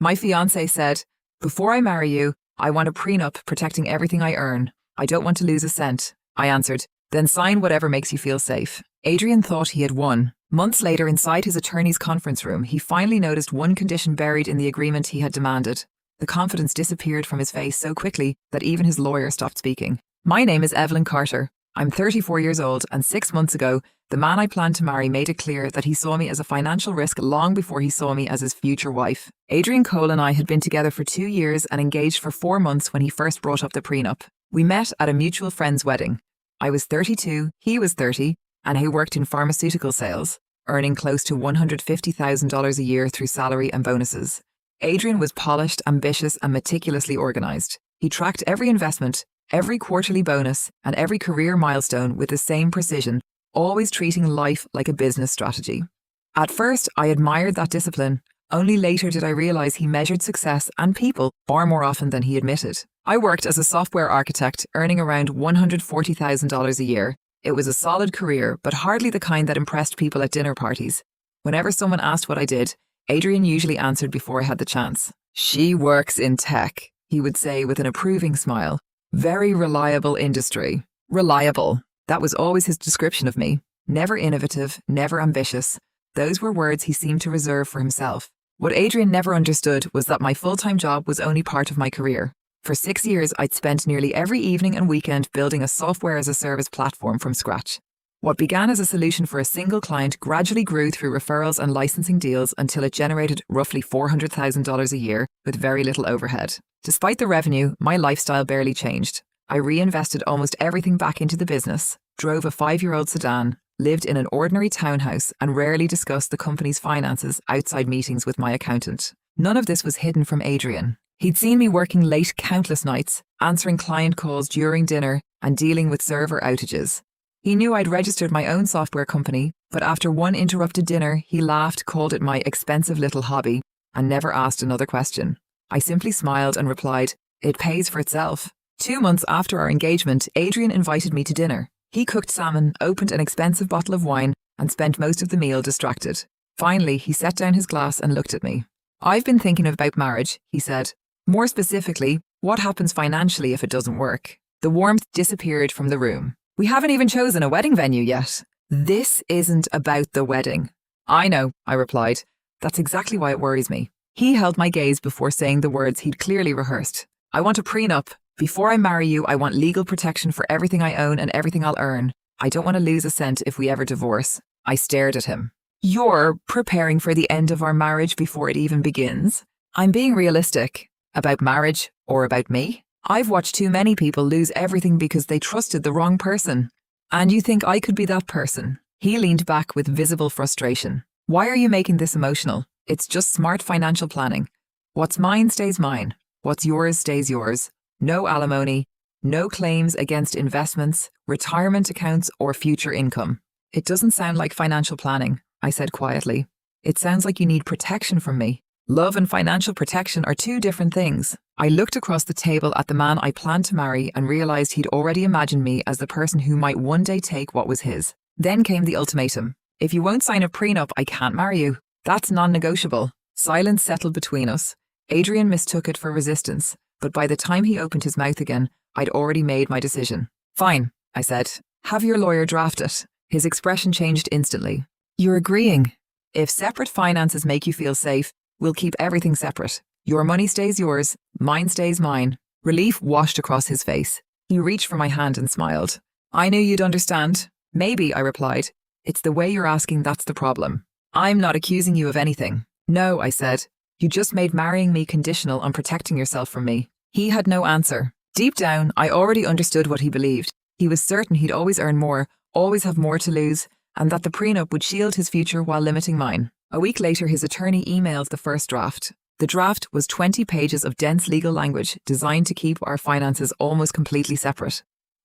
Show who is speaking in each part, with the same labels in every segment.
Speaker 1: My fiancé said, "Before I marry you, I want a prenup protecting everything I earn. I don't want to lose a cent." I answered, "Then sign whatever makes you feel safe." Adrian thought he had won. Months later, inside his attorney's conference room, he finally noticed one condition buried in the agreement he had demanded. The confidence disappeared from his face so quickly that even his lawyer stopped speaking. "My name is Evelyn Carter. I'm 34 years old, and 6 months ago, the man I planned to marry made it clear that he saw me as a financial risk long before he saw me as his future wife." Adrian Cole and I had been together for 2 years and engaged for 4 months when he first brought up the prenup. We met at a mutual friend's wedding. I was 32, he was 30, and he worked in pharmaceutical sales, earning close to $150,000 a year through salary and bonuses. Adrian was polished, ambitious, and meticulously organized. He tracked every investment, every quarterly bonus, and every career milestone with the same precision, always treating life like a business strategy. At first, I admired that discipline. Only later did I realize he measured success and people far more often than he admitted. I worked as a software architect, earning around $140,000 a year. It was a solid career, but hardly the kind that impressed people at dinner parties. Whenever someone asked what I did, Adrian usually answered before I had the chance. "She works in tech," he would say with an approving smile. "Very reliable industry." Reliable. That was always his description of me. Never innovative, never ambitious. Those were words he seemed to reserve for himself. What Adrian never understood was that my full-time job was only part of my career. For 6 years, I'd spent nearly every evening and weekend building a software-as-a-service platform from scratch. What began as a solution for a single client gradually grew through referrals and licensing deals until it generated roughly $400,000 a year with very little overhead. Despite the revenue, my lifestyle barely changed. I reinvested almost everything back into the business, drove a 5-year-old sedan, lived in an ordinary townhouse, and rarely discussed the company's finances outside meetings with my accountant. None of this was hidden from Adrian. He'd seen me working late countless nights, answering client calls during dinner, and dealing with server outages. He knew I'd registered my own software company, but after one interrupted dinner, he laughed, called it my expensive little hobby, and never asked another question. I simply smiled and replied, "It pays for itself." 2 months after our engagement, Adrian invited me to dinner. He cooked salmon, opened an expensive bottle of wine, and spent most of the meal distracted. Finally, he set down his glass and looked at me. "I've been thinking about marriage," he said. "More specifically, what happens financially if it doesn't work?" The warmth disappeared from the room. "We haven't even chosen a wedding venue yet." "This isn't about the wedding." "I know," I replied. "That's exactly why it worries me." He held my gaze before saying the words he'd clearly rehearsed. "I want a prenup. Before I marry you, I want legal protection for everything I own and everything I'll earn. I don't want to lose a cent if we ever divorce." I stared at him. "You're preparing for the end of our marriage before it even begins?" "I'm being realistic. About marriage or about me? I've watched too many people lose everything because they trusted the wrong person. And you think I could be that person?" He leaned back with visible frustration. "Why are you making this emotional? It's just smart financial planning. What's mine stays mine. What's yours stays yours. No alimony, no claims against investments, retirement accounts, or future income." "It doesn't sound like financial planning," I said quietly. "It sounds like you need protection from me." Love and financial protection are two different things. I looked across the table at the man I planned to marry and realized he'd already imagined me as the person who might one day take what was his. Then came the ultimatum. "If you won't sign a prenup, I can't marry you. That's non-negotiable." Silence settled between us. Adrian mistook it for resistance, but by the time he opened his mouth again, I'd already made my decision. "Fine," I said. "Have your lawyer draft it." His expression changed instantly. "You're agreeing. If separate finances make you feel safe, we'll keep everything separate. Your money stays yours, mine stays mine." Relief washed across his face. He reached for my hand and smiled. "I knew you'd understand." "Maybe," I replied. "It's the way you're asking that's the problem. I'm not accusing you of anything." "No," I said. "You just made marrying me conditional on protecting yourself from me." He had no answer. Deep down, I already understood what he believed. He was certain he'd always earn more, always have more to lose, and that the prenup would shield his future while limiting mine. A week later, his attorney emailed the first draft. The draft was 20 pages of dense legal language designed to keep our finances almost completely separate.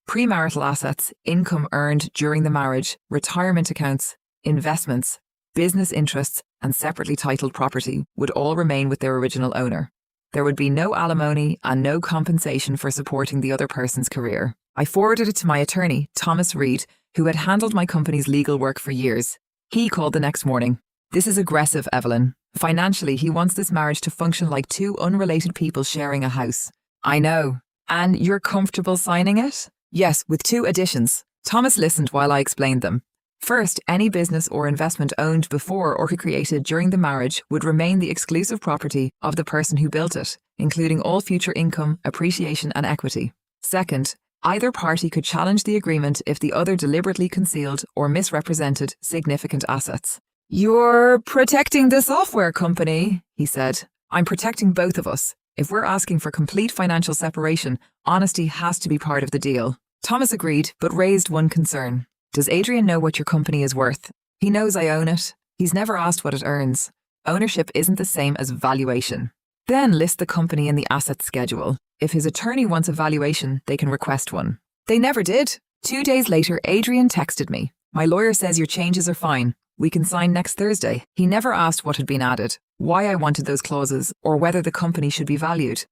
Speaker 1: Premarital assets, income earned during the marriage, retirement accounts, investments, business interests, and separately titled property would all remain with their original owner. There would be no alimony and no compensation for supporting the other person's career. I forwarded it to my attorney, Thomas Reed, who had handled my company's legal work for years. He called the next morning. This is aggressive, Evelyn. Financially, he wants this marriage to function like two unrelated people sharing a house. I know. And you're comfortable signing it? Yes, with two additions. Thomas listened while I explained them. First, any business or investment owned before or created during the marriage would remain the exclusive property of the person who built it, including all future income, appreciation, and equity. Second, either party could challenge the agreement if the other deliberately concealed or misrepresented significant assets. You're protecting the software company, he said. I'm protecting both of us. If we're asking for complete financial separation, honesty has to be part of the deal. Thomas agreed, but raised one concern. Does Adrian know what your company is worth? He knows I own it. He's never asked what it earns. Ownership isn't the same as valuation. Then list the company in the assets schedule. If his attorney wants a valuation, they can request one. They never did. 2 days later, Adrian texted me. My lawyer says your changes are fine. We can sign next Thursday. He never asked what had been added, why I wanted those clauses, or whether the company should be valued.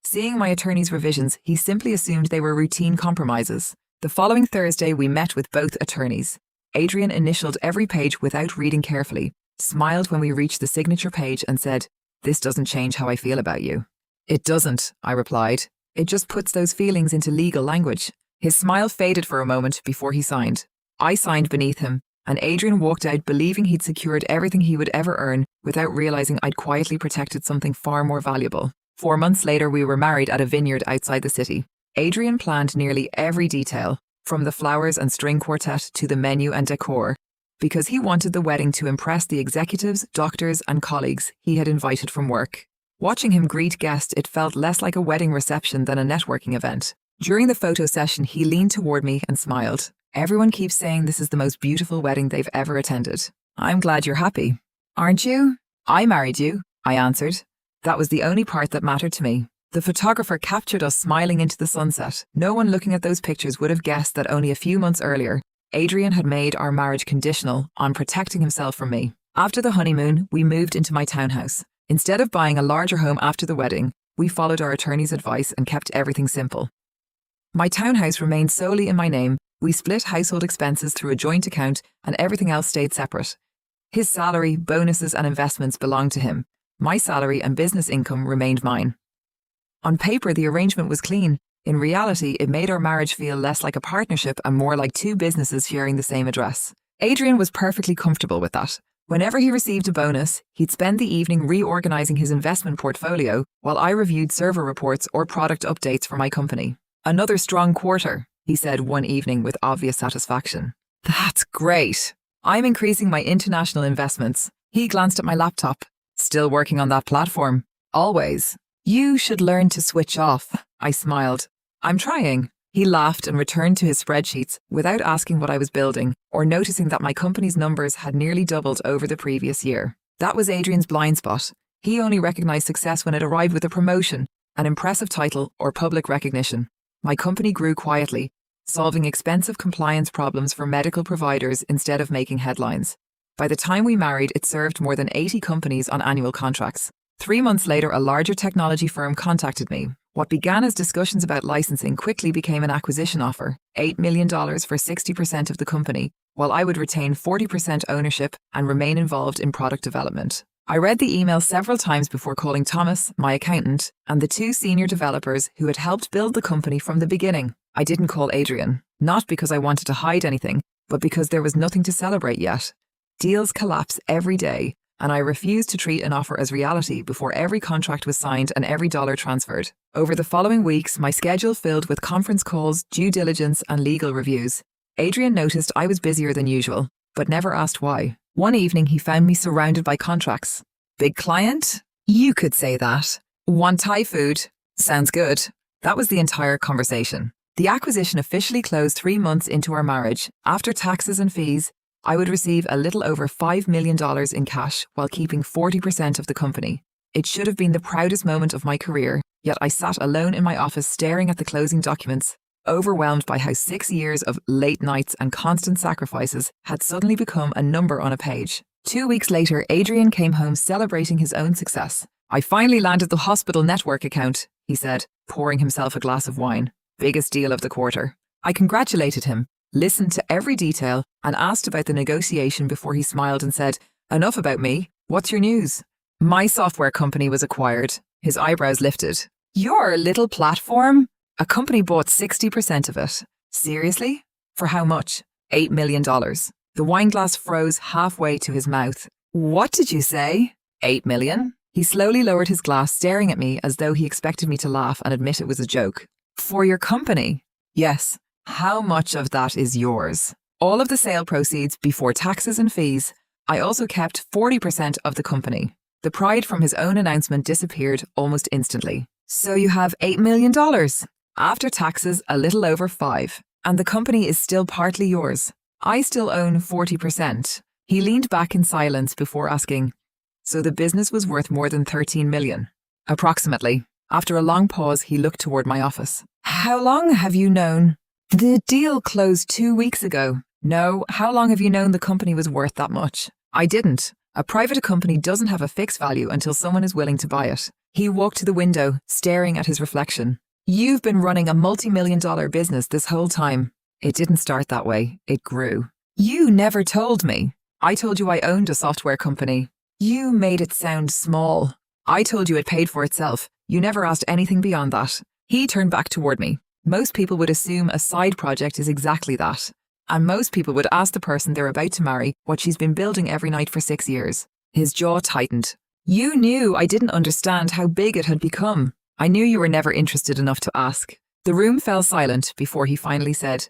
Speaker 1: Seeing my attorney's revisions, he simply assumed they were routine compromises. The following Thursday, we met with both attorneys. Adrian initialed every page without reading carefully, smiled when we reached the signature page and said, "This doesn't change how I feel about you." "It doesn't," I replied. "It just puts those feelings into legal language." His smile faded for a moment before he signed. I signed beneath him, and Adrian walked out believing he'd secured everything he would ever earn without realizing I'd quietly protected something far more valuable. 4 months later, we were married at a vineyard outside the city. Adrian planned nearly every detail, from the flowers and string quartet to the menu and decor, because he wanted the wedding to impress the executives, doctors, and colleagues he had invited from work. Watching him greet guests, it felt less like a wedding reception than a networking event. During the photo session, he leaned toward me and smiled. "Everyone keeps saying this is the most beautiful wedding they've ever attended. I'm glad you're happy. Aren't you?" "I married you," I answered. That was the only part that mattered to me. The photographer captured us smiling into the sunset. No one looking at those pictures would have guessed that only a few months earlier, Adrian had made our marriage conditional on protecting himself from me. After the honeymoon, we moved into my townhouse. Instead of buying a larger home after the wedding, we followed our attorney's advice and kept everything simple. My townhouse remained solely in my name. We split household expenses through a joint account, and everything else stayed separate. His salary, bonuses, and investments belonged to him. My salary and business income remained mine. On paper, the arrangement was clean. In reality, it made our marriage feel less like a partnership and more like two businesses sharing the same address. Adrian was perfectly comfortable with that. Whenever he received a bonus, he'd spend the evening reorganizing his investment portfolio while I reviewed server reports or product updates for my company. "Another strong quarter," he said one evening with obvious satisfaction. "That's great. I'm increasing my international investments." He glanced at my laptop. "Still working on that platform?" "Always." "You should learn to switch off." I smiled. "I'm trying." He laughed and returned to his spreadsheets without asking what I was building or noticing that my company's numbers had nearly doubled over the previous year. That was Adrian's blind spot. He only recognized success when it arrived with a promotion, an impressive title, or public recognition. My company grew quietly, solving expensive compliance problems for medical providers instead of making headlines. By the time we married, it served more than 80 companies on annual contracts. 3 months later, a larger technology firm contacted me. What began as discussions about licensing quickly became an acquisition offer, $8 million for 60% of the company, while I would retain 40% ownership and remain involved in product development. I read the email several times before calling Thomas, my accountant, and the 2 senior developers who had helped build the company from the beginning. I didn't call Adrian, not because I wanted to hide anything, but because there was nothing to celebrate yet. Deals collapse every day, and I refused to treat an offer as reality before every contract was signed and every dollar transferred. Over the following weeks, my schedule filled with conference calls, due diligence, and legal reviews. Adrian noticed I was busier than usual, but never asked why. One evening, he found me surrounded by contracts. "Big client? You could say that. Want Thai food? Sounds good." That was the entire conversation. The acquisition officially closed 3 months into our marriage. After taxes and fees, I would receive a little over $5 million in cash while keeping 40% of the company. It should have been the proudest moment of my career, yet I sat alone in my office staring at the closing documents, overwhelmed by how 6 years of late nights and constant sacrifices had suddenly become a number on a page. 2 weeks later, Adrian came home celebrating his own success. "I finally landed the hospital network account," he said, pouring himself a glass of wine. "Biggest deal of the quarter." I congratulated him, listened to every detail, and asked about the negotiation before he smiled and said, Enough about me. What's your news? My software company was acquired. His eyebrows lifted. Your little platform? A company bought 60% of it. Seriously? For how much? $8 million. The wineglass froze halfway to his mouth. What did you say? 8 million? He slowly lowered his glass, staring at me as though he expected me to laugh and admit it was a joke. For your company? Yes. How much of that is yours? All of the sale proceeds before taxes and fees. I also kept 40% of the company. The pride from his own announcement disappeared almost instantly. So you have $8 million. After taxes, a little over 5. And the company is still partly yours. I still own 40%. He leaned back in silence before asking, so the business was worth more than 13 million? Approximately. After a long pause, he looked toward my office. How long have you known? The deal closed 2 weeks ago. No, how long have you known the company was worth that much? I didn't. A private company doesn't have a fixed value until someone is willing to buy it. He walked to the window, staring at his reflection. You've been running a multi-million-dollar business this whole time. It didn't start that way. It grew. You never told me. I told you I owned a software company. You made it sound small. I told you it paid for itself. You never asked anything beyond that. He turned back toward me. Most people would assume a side project is exactly that. And most people would ask the person they're about to marry what she's been building every night for 6 years. His jaw tightened. You knew I didn't understand how big it had become. I knew you were never interested enough to ask. The room fell silent before he finally said,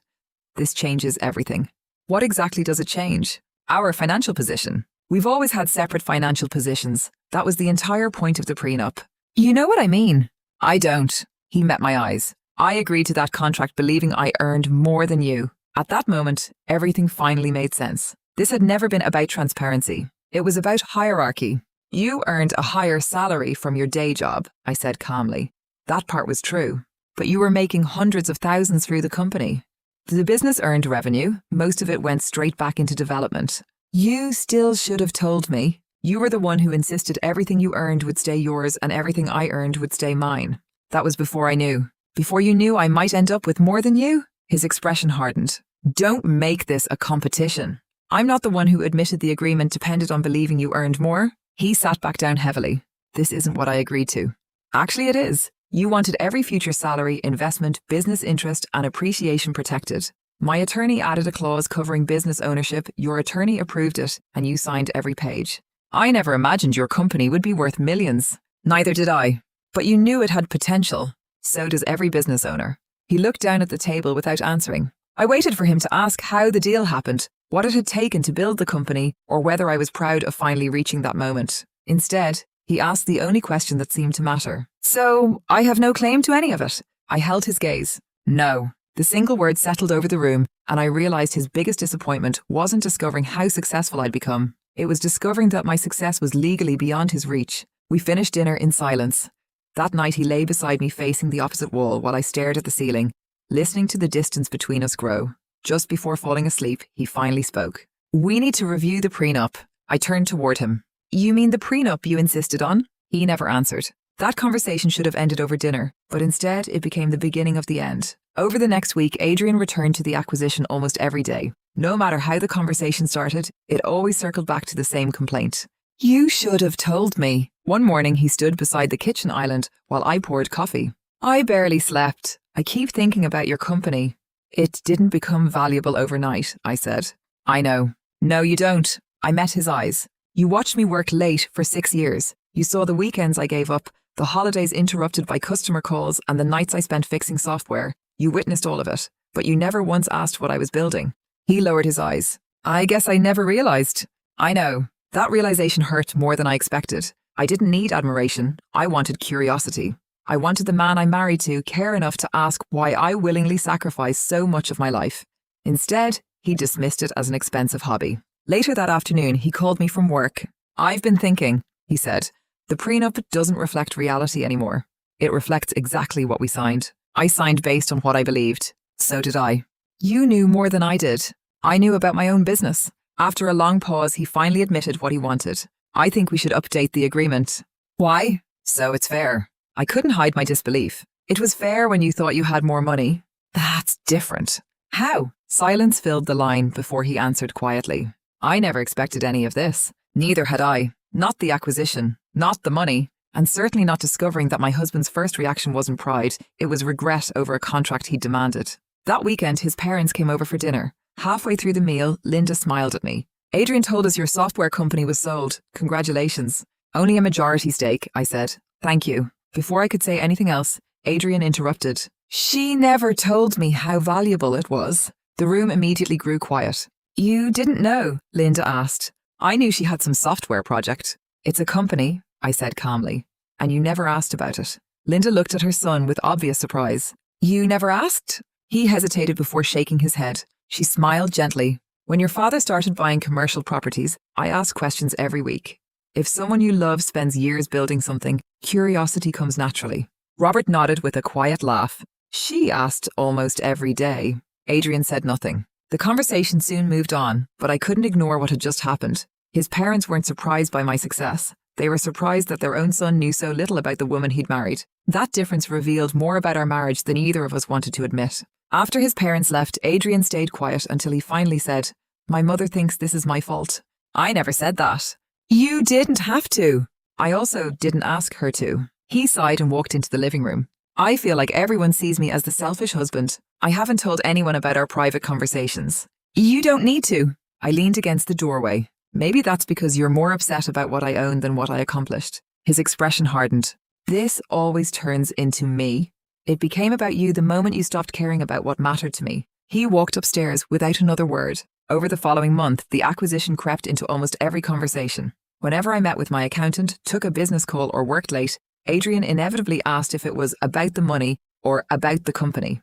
Speaker 1: this changes everything. What exactly does it change? Our financial position. We've always had separate financial positions. That was the entire point of the prenup. You know what I mean? I don't. He met my eyes. I agreed to that contract believing I earned more than you. At that moment, everything finally made sense. This had never been about transparency. It was about hierarchy. You earned a higher salary from your day job, I said calmly. That part was true. But you were making hundreds of thousands through the company. The business earned revenue. Most of it went straight back into development. You still should have told me. You were the one who insisted everything you earned would stay yours and everything I earned would stay mine. That was before I knew. Before you knew I might end up with more than you? His expression hardened. Don't make this a competition. I'm not the one who admitted the agreement depended on believing you earned more. He sat back down heavily. This isn't what I agreed to. Actually, it is. You wanted every future salary, investment, business interest, and appreciation protected. My attorney added a clause covering business ownership, your attorney approved it, and you signed every page. I never imagined your company would be worth millions. Neither did I. But you knew it had potential. So does every business owner. He looked down at the table without answering. I waited for him to ask how the deal happened, what it had taken to build the company, or whether I was proud of finally reaching that moment. Instead, he asked the only question that seemed to matter. So, I have no claim to any of it. I held his gaze. No. The single word settled over the room, and I realized his biggest disappointment wasn't discovering how successful I'd become. It was discovering that my success was legally beyond his reach. We finished dinner in silence. That night he lay beside me facing the opposite wall while I stared at the ceiling, listening to the distance between us grow. Just before falling asleep, he finally spoke. We need to review the prenup. I turned toward him. You mean the prenup you insisted on? He never answered. That conversation should have ended over dinner, but instead it became the beginning of the end. Over the next week, Adrian returned to the acquisition almost every day. No matter how the conversation started, it always circled back to the same complaint. You should have told me. One morning he stood beside the kitchen island while I poured coffee. I barely slept. I keep thinking about your company. It didn't become valuable overnight, I said. I know. No, you don't. I met his eyes. You watched me work late for 6 years. You saw the weekends I gave up, the holidays interrupted by customer calls, and the nights I spent fixing software. You witnessed all of it, but you never once asked what I was building. He lowered his eyes. I guess I never realized. I know. That realization hurt more than I expected. I didn't need admiration. I wanted curiosity. I wanted the man I married to care enough to ask why I willingly sacrificed so much of my life. Instead, he dismissed it as an expensive hobby. Later that afternoon, he called me from work. I've been thinking, he said. The prenup doesn't reflect reality anymore. It reflects exactly what we signed. I signed based on what I believed. So did I. You knew more than I did. I knew about my own business. After a long pause, he finally admitted what he wanted. I think we should update the agreement. Why? So it's fair. I couldn't hide my disbelief. It was fair when you thought you had more money. That's different. How? Silence filled the line before he answered quietly. I never expected any of this. Neither had I. Not the acquisition, not the money, and certainly not discovering that my husband's first reaction wasn't pride, it was regret over a contract he'd demanded. That weekend, his parents came over for dinner. Halfway through the meal, Linda smiled at me. Adrian told us your software company was sold. Congratulations. Only a majority stake, I said. Thank you. Before I could say anything else, Adrian interrupted. She never told me how valuable it was. The room immediately grew quiet. You didn't know? Linda asked. I knew she had some software project. It's a company, I said calmly. And you never asked about it. Linda looked at her son with obvious surprise. You never asked? He hesitated before shaking his head. She smiled gently. When your father started buying commercial properties, I ask questions every week. If someone you love spends years building something, curiosity comes naturally. Robert nodded with a quiet laugh. She asked almost every day. Adrian said nothing. The conversation soon moved on, but I couldn't ignore what had just happened. His parents weren't surprised by my success. They were surprised that their own son knew so little about the woman he'd married. That difference revealed more about our marriage than either of us wanted to admit. After his parents left, Adrian stayed quiet until he finally said, My mother thinks this is my fault. I never said that. You didn't have to. I also didn't ask her to. He sighed and walked into the living room. I feel like everyone sees me as the selfish husband. I haven't told anyone about our private conversations. You don't need to. I leaned against the doorway. Maybe that's because you're more upset about what I own than what I accomplished. His expression hardened. This always turns into me. It became about you the moment you stopped caring about what mattered to me. He walked upstairs without another word. Over the following month, the acquisition crept into almost every conversation. Whenever I met with my accountant, took a business call, or worked late, Adrian inevitably asked if it was about the money or about the company.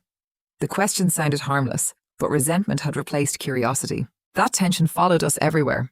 Speaker 1: The question sounded harmless, but resentment had replaced curiosity. That tension followed us everywhere.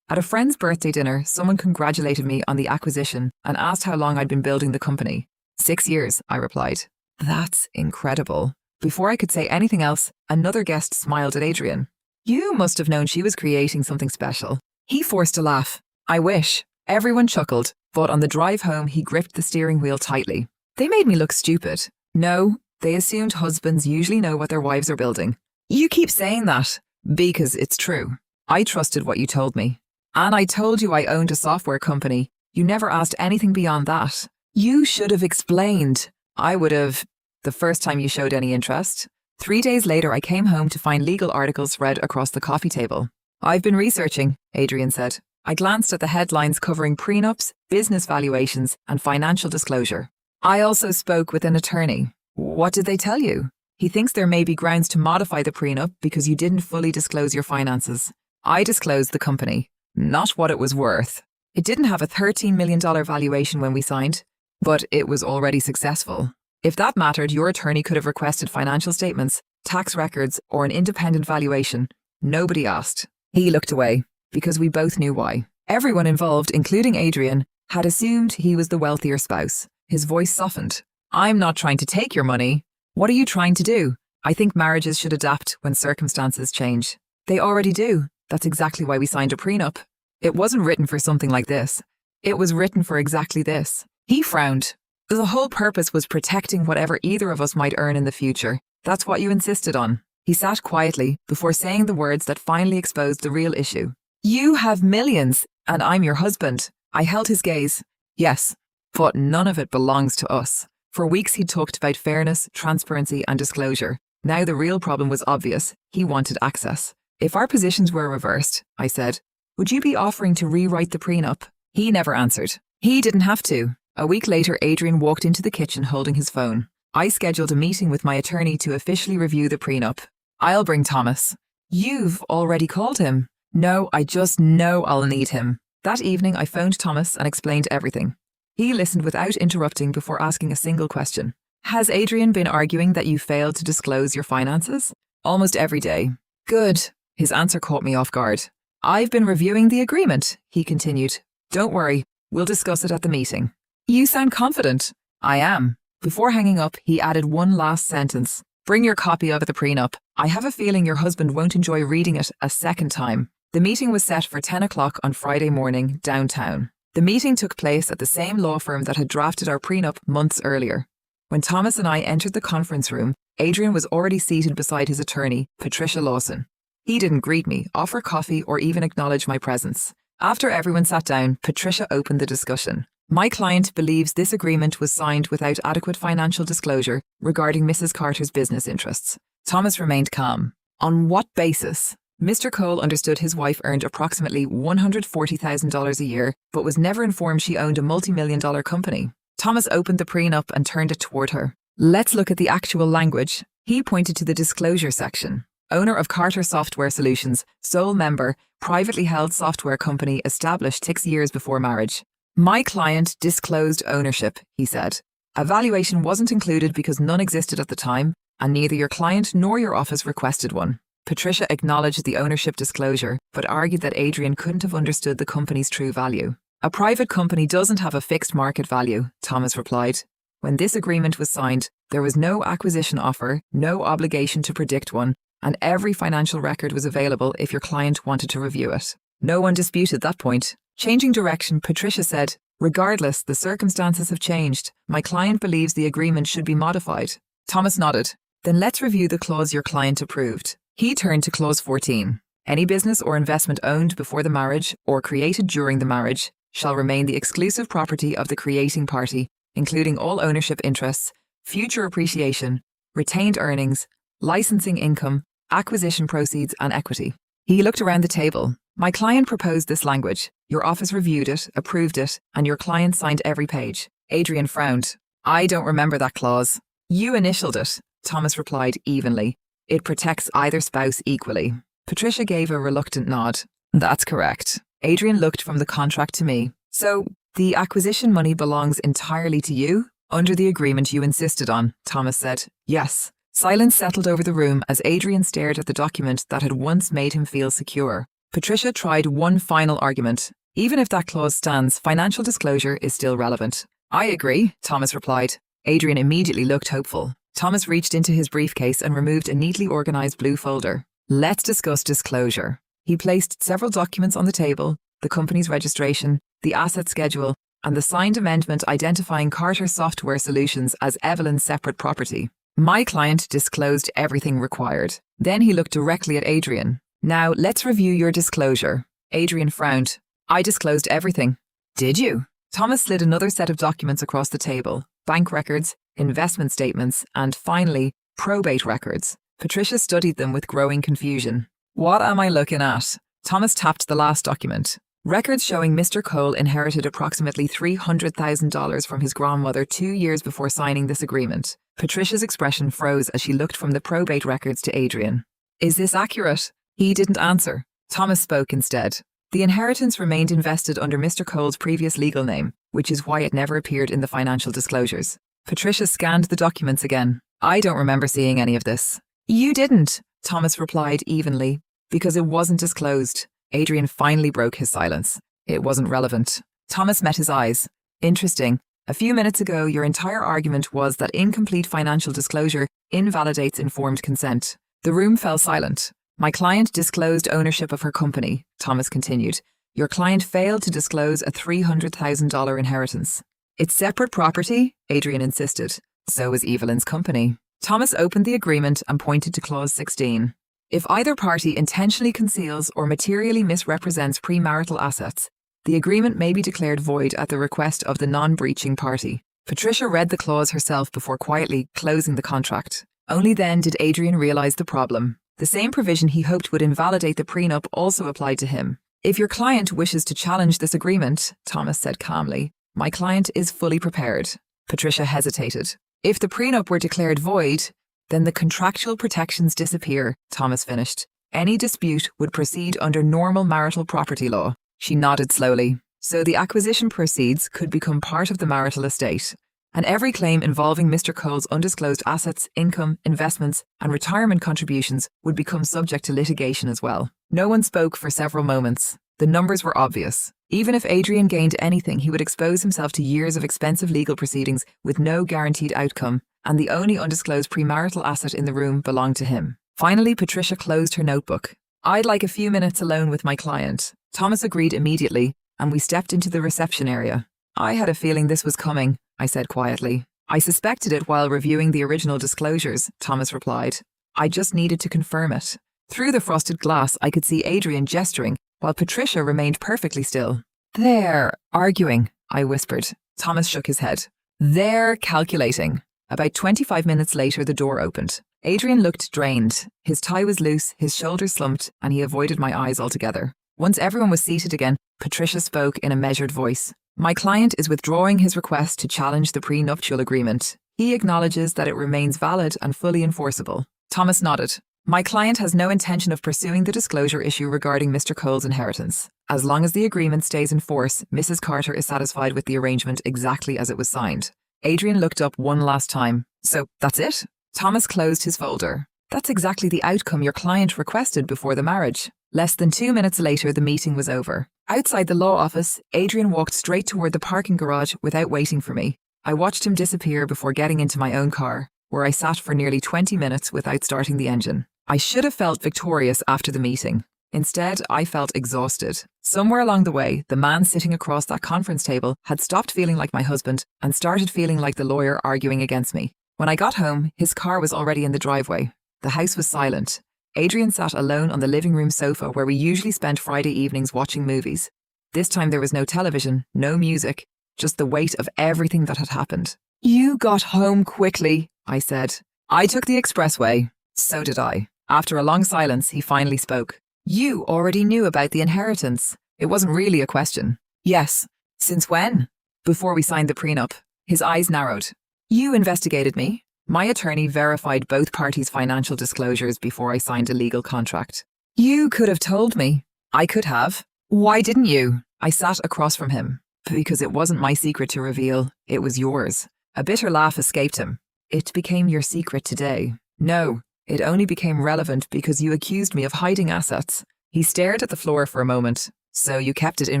Speaker 1: At a friend's birthday dinner, someone congratulated me on the acquisition and asked how long I'd been building the company. 6 years, I replied. That's incredible. Before I could say anything else, another guest smiled at Adrian. You must have known she was creating something special. He forced a laugh. I wish. Everyone chuckled, but on the drive home he gripped the steering wheel tightly. They made me look stupid. No, they assumed husbands usually know what their wives are building. You keep saying that, because it's true. I trusted what you told me. And I told you I owned a software company. You never asked anything beyond that. You should have explained. I would have, the first time you showed any interest. 3 days later, I came home to find legal articles spread across the coffee table. I've been researching, Adrian said. I glanced at the headlines covering prenups, business valuations, and financial disclosure. I also spoke with an attorney. What did they tell you? He thinks there may be grounds to modify the prenup because you didn't fully disclose your finances. I disclosed the company, not what it was worth. It didn't have a $13 million valuation when we signed, but it was already successful. If that mattered, your attorney could have requested financial statements, tax records, or an independent valuation. Nobody asked. He looked away, because we both knew why. Everyone involved, including Adrian, had assumed he was the wealthier spouse. His voice softened. I'm not trying to take your money. What are you trying to do? I think marriages should adapt when circumstances change. They already do. That's exactly why we signed a prenup. It wasn't written for something like this. It was written for exactly this. He frowned. The whole purpose was protecting whatever either of us might earn in the future. That's what you insisted on. He sat quietly before saying the words that finally exposed the real issue. You have millions, and I'm your husband. I held his gaze. Yes, but none of it belongs to us. For weeks he'd talked about fairness, transparency, and disclosure. Now the real problem was obvious. He wanted access. If our positions were reversed, I said, would you be offering to rewrite the prenup? He never answered. He didn't have to. A week later, Adrian walked into the kitchen holding his phone. I scheduled a meeting with my attorney to officially review the prenup. I'll bring Thomas. You've already called him. No, I just know I'll need him. That evening, I phoned Thomas and explained everything. He listened without interrupting before asking a single question. Has Adrian been arguing that you failed to disclose your finances? Almost every day. Good. His answer caught me off guard. I've been reviewing the agreement, he continued. Don't worry, we'll discuss it at the meeting. You sound confident. I am. Before hanging up, he added one last sentence. Bring your copy of the prenup. I have a feeling your husband won't enjoy reading it a second time. The meeting was set for 10 o'clock on Friday morning, downtown. The meeting took place at the same law firm that had drafted our prenup months earlier. When Thomas and I entered the conference room, Adrian was already seated beside his attorney, Patricia Lawson. He didn't greet me, offer coffee, or even acknowledge my presence. After everyone sat down, Patricia opened the discussion. My client believes this agreement was signed without adequate financial disclosure regarding Mrs. Carter's business interests. Thomas remained calm. On what basis? Mr. Cole understood his wife earned approximately $140,000 a year, but was never informed she owned a multi-million-dollar company. Thomas opened the prenup and turned it toward her. Let's look at the actual language. He pointed to the disclosure section. Owner of Carter Software Solutions, sole member, privately held software company established 6 years before marriage. My client disclosed ownership, he said. A valuation wasn't included because none existed at the time, and neither your client nor your office requested one. Patricia acknowledged the ownership disclosure, but argued that Adrian couldn't have understood the company's true value. A private company doesn't have a fixed market value, Thomas replied. When this agreement was signed, there was no acquisition offer, no obligation to predict one, and every financial record was available if your client wanted to review it. No one disputed that point. Changing direction, Patricia said, regardless, the circumstances have changed. My client believes the agreement should be modified. Thomas nodded. Then let's review the clause your client approved. He turned to clause 14. Any business or investment owned before the marriage or created during the marriage shall remain the exclusive property of the creating party, including all ownership interests, future appreciation, retained earnings, licensing income, acquisition proceeds, and equity. He looked around the table. My client proposed this language. Your office reviewed it, approved it, and your client signed every page. Adrian frowned. I don't remember that clause. You initialed it, Thomas replied evenly. It protects either spouse equally. Patricia gave a reluctant nod. That's correct. Adrian looked from the contract to me. So, the acquisition money belongs entirely to you? Under the agreement you insisted on, Thomas said. Yes. Silence settled over the room as Adrian stared at the document that had once made him feel secure. Patricia tried one final argument. Even if that clause stands, financial disclosure is still relevant. I agree, Thomas replied. Adrian immediately looked hopeful. Thomas reached into his briefcase and removed a neatly organized blue folder. Let's discuss disclosure. He placed several documents on the table, the company's registration, the asset schedule, and the signed amendment identifying Carter Software Solutions as Evelyn's separate property. My client disclosed everything required. Then he looked directly at Adrian. Now, let's review your disclosure. Adrian frowned. I disclosed everything. Did you? Thomas slid another set of documents across the table. Bank records, investment statements, and finally, probate records. Patricia studied them with growing confusion. What am I looking at? Thomas tapped the last document. Records showing Mr. Cole inherited approximately $300,000 from his grandmother 2 years before signing this agreement. Patricia's expression froze as she looked from the probate records to Adrian. Is this accurate? He didn't answer. Thomas spoke instead. The inheritance remained invested under Mr. Cole's previous legal name, which is why it never appeared in the financial disclosures. Patricia scanned the documents again. I don't remember seeing any of this. You didn't, Thomas replied evenly, because it wasn't disclosed. Adrian finally broke his silence. It wasn't relevant. Thomas met his eyes. Interesting. A few minutes ago, your entire argument was that incomplete financial disclosure invalidates informed consent. The room fell silent. My client disclosed ownership of her company, Thomas continued. Your client failed to disclose a $300,000 inheritance. It's separate property, Adrian insisted. So is Evelyn's company. Thomas opened the agreement and pointed to clause 16. If either party intentionally conceals or materially misrepresents premarital assets, the agreement may be declared void at the request of the non-breaching party. Patricia read the clause herself before quietly closing the contract. Only then did Adrian realize the problem. The same provision he hoped would invalidate the prenup also applied to him. If your client wishes to challenge this agreement, Thomas said calmly, my client is fully prepared. Patricia hesitated. If the prenup were declared void, then the contractual protections disappear, Thomas finished. Any dispute would proceed under normal marital property law. She nodded slowly. So the acquisition proceeds could become part of the marital estate, and every claim involving Mr. Cole's undisclosed assets, income, investments, and retirement contributions would become subject to litigation as well. No one spoke for several moments. The numbers were obvious. Even if Adrian gained anything, he would expose himself to years of expensive legal proceedings with no guaranteed outcome, and the only undisclosed premarital asset in the room belonged to him. Finally, Patricia closed her notebook. I'd like a few minutes alone with my client. Thomas agreed immediately, and we stepped into the reception area. I had a feeling this was coming, I said quietly. I suspected it while reviewing the original disclosures, Thomas replied. I just needed to confirm it. Through the frosted glass, I could see Adrian gesturing while Patricia remained perfectly still. "They're arguing," I whispered. Thomas shook his head. "They're calculating." About 25 minutes later, the door opened. Adrian looked drained. His tie was loose, his shoulders slumped, and he avoided my eyes altogether. Once everyone was seated again, Patricia spoke in a measured voice. "My client is withdrawing his request to challenge the prenuptial agreement. He acknowledges that it remains valid and fully enforceable." Thomas nodded. "My client has no intention of pursuing the disclosure issue regarding Mr. Cole's inheritance. As long as the agreement stays in force, Mrs. Carter is satisfied with the arrangement exactly as it was signed." Adrian looked up one last time. "So, that's it?" Thomas closed his folder. "That's exactly the outcome your client requested before the marriage." Less than 2 minutes later, the meeting was over. Outside the law office, Adrian walked straight toward the parking garage without waiting for me. I watched him disappear before getting into my own car, where I sat for nearly 20 minutes without starting the engine. I should have felt victorious after the meeting. Instead, I felt exhausted. Somewhere along the way, the man sitting across that conference table had stopped feeling like my husband and started feeling like the lawyer arguing against me. When I got home, his car was already in the driveway. The house was silent. Adrian sat alone on the living room sofa where we usually spent Friday evenings watching movies. This time there was no television, no music, just the weight of everything that had happened. "You got home quickly," I said. "I took the expressway." "So did I." After a long silence, he finally spoke. "You already knew about the inheritance. It wasn't really a question." "Yes." "Since when?" "Before we signed the prenup." His eyes narrowed. "You investigated me." My attorney verified both parties' financial disclosures before I signed a legal contract. "You could have told me." "I could have." "Why didn't you?" I sat across from him. "Because it wasn't my secret to reveal. It was yours." A bitter laugh escaped him. "It became your secret today." "No, it only became relevant because you accused me of hiding assets." He stared at the floor for a moment. "So you kept it in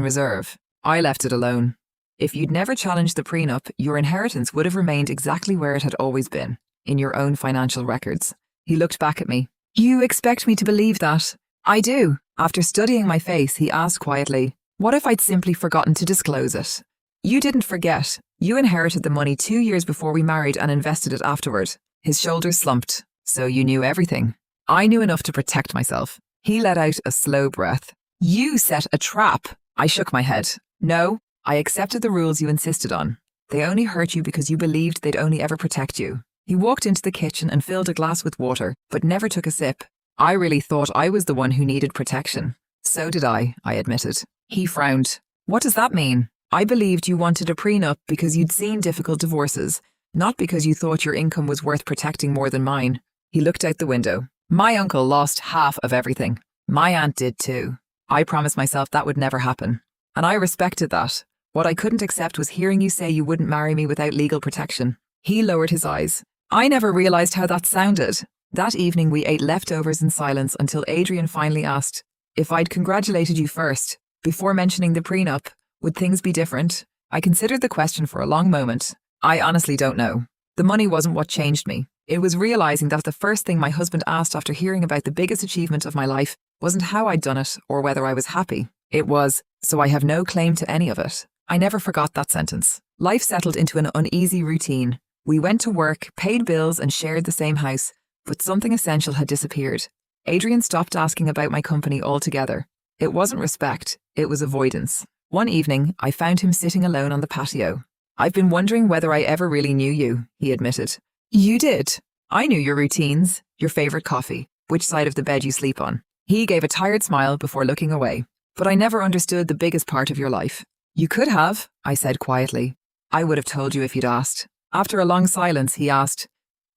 Speaker 1: reserve." "I left it alone." "If you'd never challenged the prenup, your inheritance would have remained exactly where it had always been, in your own financial records." He looked back at me. "You expect me to believe that?" "I do." After studying my face, he asked quietly, "What if I'd simply forgotten to disclose it?" "You didn't forget. You inherited the money 2 years before we married and invested it afterward." His shoulders slumped. "So you knew everything." "I knew enough to protect myself." He let out a slow breath. "You set a trap." I shook my head. "No. I accepted the rules you insisted on. They only hurt you because you believed they'd only ever protect you." He walked into the kitchen and filled a glass with water, but never took a sip. "I really thought I was the one who needed protection." "So did I admitted. He frowned. "What does that mean?" "I believed you wanted a prenup because you'd seen difficult divorces, not because you thought your income was worth protecting more than mine." He looked out the window. "My uncle lost half of everything. My aunt did too. I promised myself that would never happen. And I respected that. What I couldn't accept was hearing you say you wouldn't marry me without legal protection." He lowered his eyes. I never realized how that sounded. That evening we ate leftovers in silence until Adrian finally asked, "If I'd congratulated you first, before mentioning the prenup, would things be different?" I considered the question for a long moment. "I honestly don't know. The money wasn't what changed me. It was realizing that the first thing my husband asked after hearing about the biggest achievement of my life wasn't how I'd done it or whether I was happy. It was, so I have no claim to any of it." I never forgot that sentence. Life settled into an uneasy routine. We went to work, paid bills, and shared the same house, but something essential had disappeared. Adrian stopped asking about my company altogether. It wasn't respect, it was avoidance. One evening, I found him sitting alone on the patio. "I've been wondering whether I ever really knew you," he admitted. "You did. I knew your routines, your favorite coffee, which side of the bed you sleep on." He gave a tired smile before looking away. "But I never understood the biggest part of your life." "You could have," I said quietly. "I would have told you if you'd asked." After a long silence, he asked,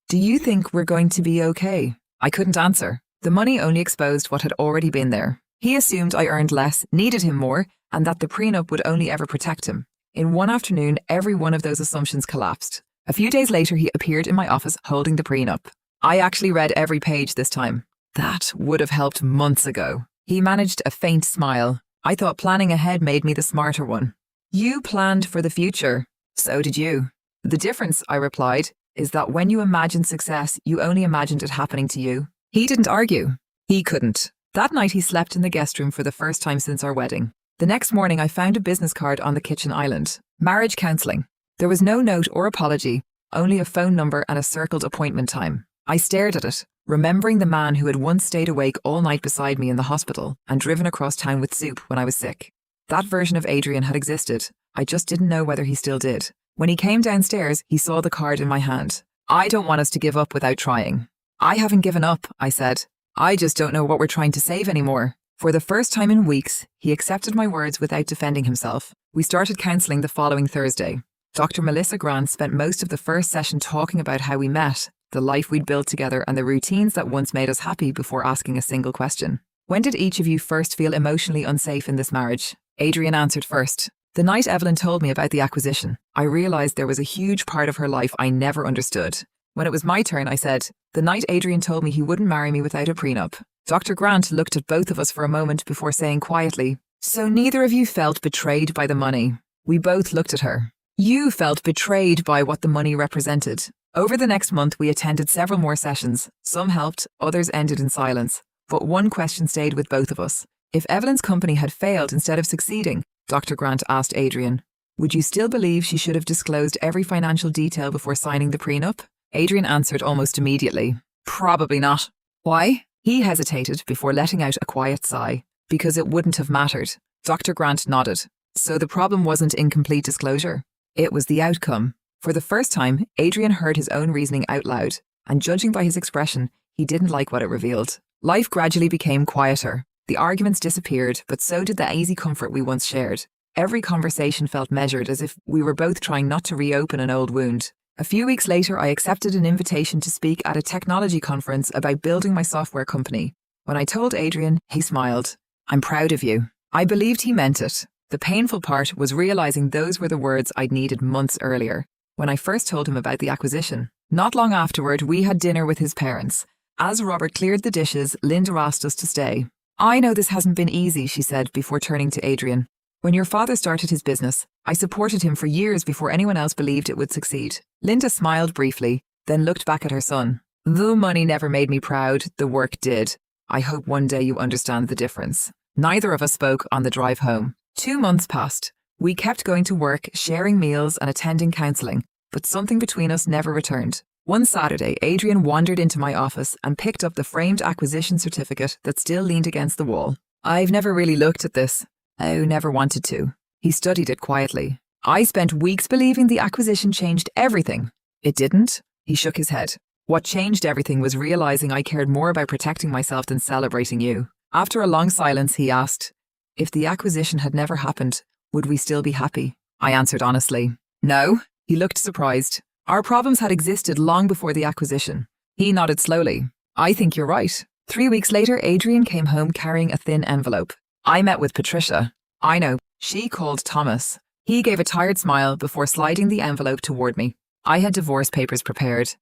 Speaker 1: "Do you think we're going to be okay?" I couldn't answer. The money only exposed what had already been there. He assumed I earned less, needed him more, and that the prenup would only ever protect him. In one afternoon, every one of those assumptions collapsed. A few days later, he appeared in my office holding the prenup. I actually read every page this time. That would have helped months ago. He managed a faint smile. I thought planning ahead made me the smarter one. "You planned for the future. So did you." "The difference," I replied, "is that when you imagined success, you only imagined it happening to you." He didn't argue. He couldn't. That night he slept in the guest room for the first time since our wedding. The next morning I found a business card on the kitchen island. Marriage counselling. There was no note or apology, only a phone number and a circled appointment time. I stared at it. remembering the man who had once stayed awake all night beside me in the hospital and driven across town with soup when I was sick. That version of Adrian had existed. I just didn't know whether he still did. When he came downstairs, he saw the card in my hand. I don't want us to give up without trying. I haven't given up, I said. I just don't know what we're trying to save anymore. For the first time in weeks, he accepted my words without defending himself. We started counselling the following Thursday. Dr. Melissa Grant spent most of the first session talking about how we met, the life we'd built together, and the routines that once made us happy before asking a single question. When did each of you first feel emotionally unsafe in this marriage? Adrian answered first. The night Evelyn told me about the acquisition, I realised there was a huge part of her life I never understood. When it was my turn, I said, the night Adrian told me he wouldn't marry me without a prenup. Dr. Grant looked at both of us for a moment before saying quietly, so neither of you felt betrayed by the money. We both looked at her. You felt betrayed by what the money represented. Over the next month, we attended several more sessions. Some helped, others ended in silence. But one question stayed with both of us. If Evelyn's company had failed instead of succeeding, Dr. Grant asked Adrian, would you still believe she should have disclosed every financial detail before signing the prenup? Adrian answered almost immediately, probably not. Why? He hesitated before letting out a quiet sigh. Because it wouldn't have mattered. Dr. Grant nodded. So the problem wasn't incomplete disclosure. It was the outcome. For the first time, Adrian heard his own reasoning out loud, and judging by his expression, he didn't like what it revealed. Life gradually became quieter. The arguments disappeared, but so did the easy comfort we once shared. Every conversation felt measured, as if we were both trying not to reopen an old wound. A few weeks later, I accepted an invitation to speak at a technology conference about building my software company. When I told Adrian, he smiled. I'm proud of you. I believed he meant it. The painful part was realizing those were the words I'd needed months earlier, when I first told him about the acquisition. Not long afterward, we had dinner with his parents. As Robert cleared the dishes, Linda asked us to stay. I know this hasn't been easy, she said before turning to Adrian. When your father started his business, I supported him for years before anyone else believed it would succeed. Linda smiled briefly, then looked back at her son. The money never made me proud, the work did. I hope one day you understand the difference. Neither of us spoke on the drive home. 2 months passed. We kept going to work, sharing meals and attending counselling, but something between us never returned. One Saturday, Adrian wandered into my office and picked up the framed acquisition certificate that still leaned against the wall. I've never really looked at this. Oh, never wanted to. He studied it quietly. I spent weeks believing the acquisition changed everything. It didn't. He shook his head. What changed everything was realizing I cared more about protecting myself than celebrating you. After a long silence, he asked, if the acquisition had never happened, would we still be happy? I answered honestly, no. He looked surprised. Our problems had existed long before the acquisition. He nodded slowly. I think you're right. 3 weeks later, Adrian came home carrying a thin envelope. I met with Patricia. I know. She called Thomas. He gave a tired smile before sliding the envelope toward me. I had divorce papers prepared.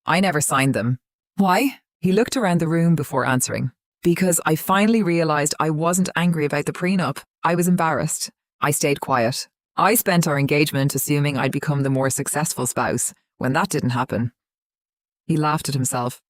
Speaker 1: I never signed them. Why? He looked around the room before answering. Because I finally realized I wasn't angry about the prenup. I was embarrassed. I stayed quiet. I spent our engagement assuming I'd become the more successful spouse, when that didn't happen. He laughed at himself.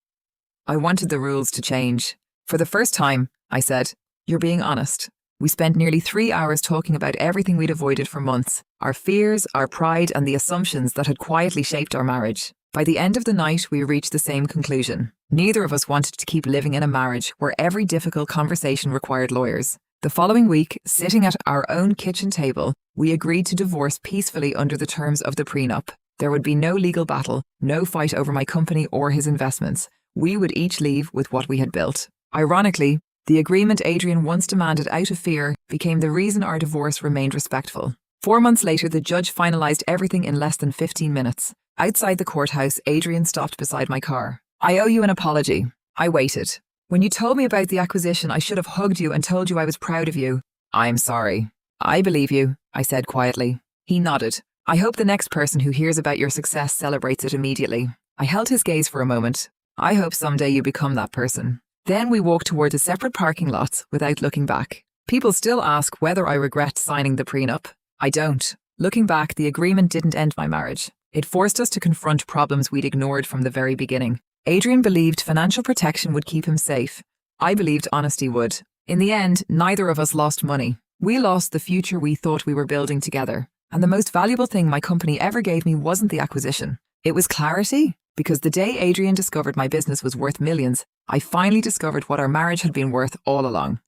Speaker 1: I wanted the rules to change. For the first time, I said, you're being honest. We spent nearly 3 hours talking about everything we'd avoided for months, our fears, our pride, and the assumptions that had quietly shaped our marriage. By the end of the night, we reached the same conclusion. Neither of us wanted to keep living in a marriage where every difficult conversation required lawyers. The following week, sitting at our own kitchen table, we agreed to divorce peacefully under the terms of the prenup. There would be no legal battle, no fight over my company or his investments. We would each leave with what we had built. Ironically, the agreement Adrian once demanded out of fear became the reason our divorce remained respectful. 4 months later, the judge finalized everything in less than 15 minutes. Outside the courthouse, Adrian stopped beside my car. I owe you an apology. I waited. When you told me about the acquisition, I should have hugged you and told you I was proud of you. I'm sorry. I believe you, I said quietly. He nodded. I hope the next person who hears about your success celebrates it immediately. I held his gaze for a moment. I hope someday you become that person. Then we walked towards a separate parking lots without looking back. People still ask whether I regret signing the prenup. I don't. Looking back, the agreement didn't end my marriage. It forced us to confront problems we'd ignored from the very beginning. Adrian believed financial protection would keep him safe. I believed honesty would. In the end, neither of us lost money. We lost the future we thought we were building together. And the most valuable thing my company ever gave me wasn't the acquisition. It was clarity. because the day Adrian discovered my business was worth millions, I finally discovered what our marriage had been worth all along.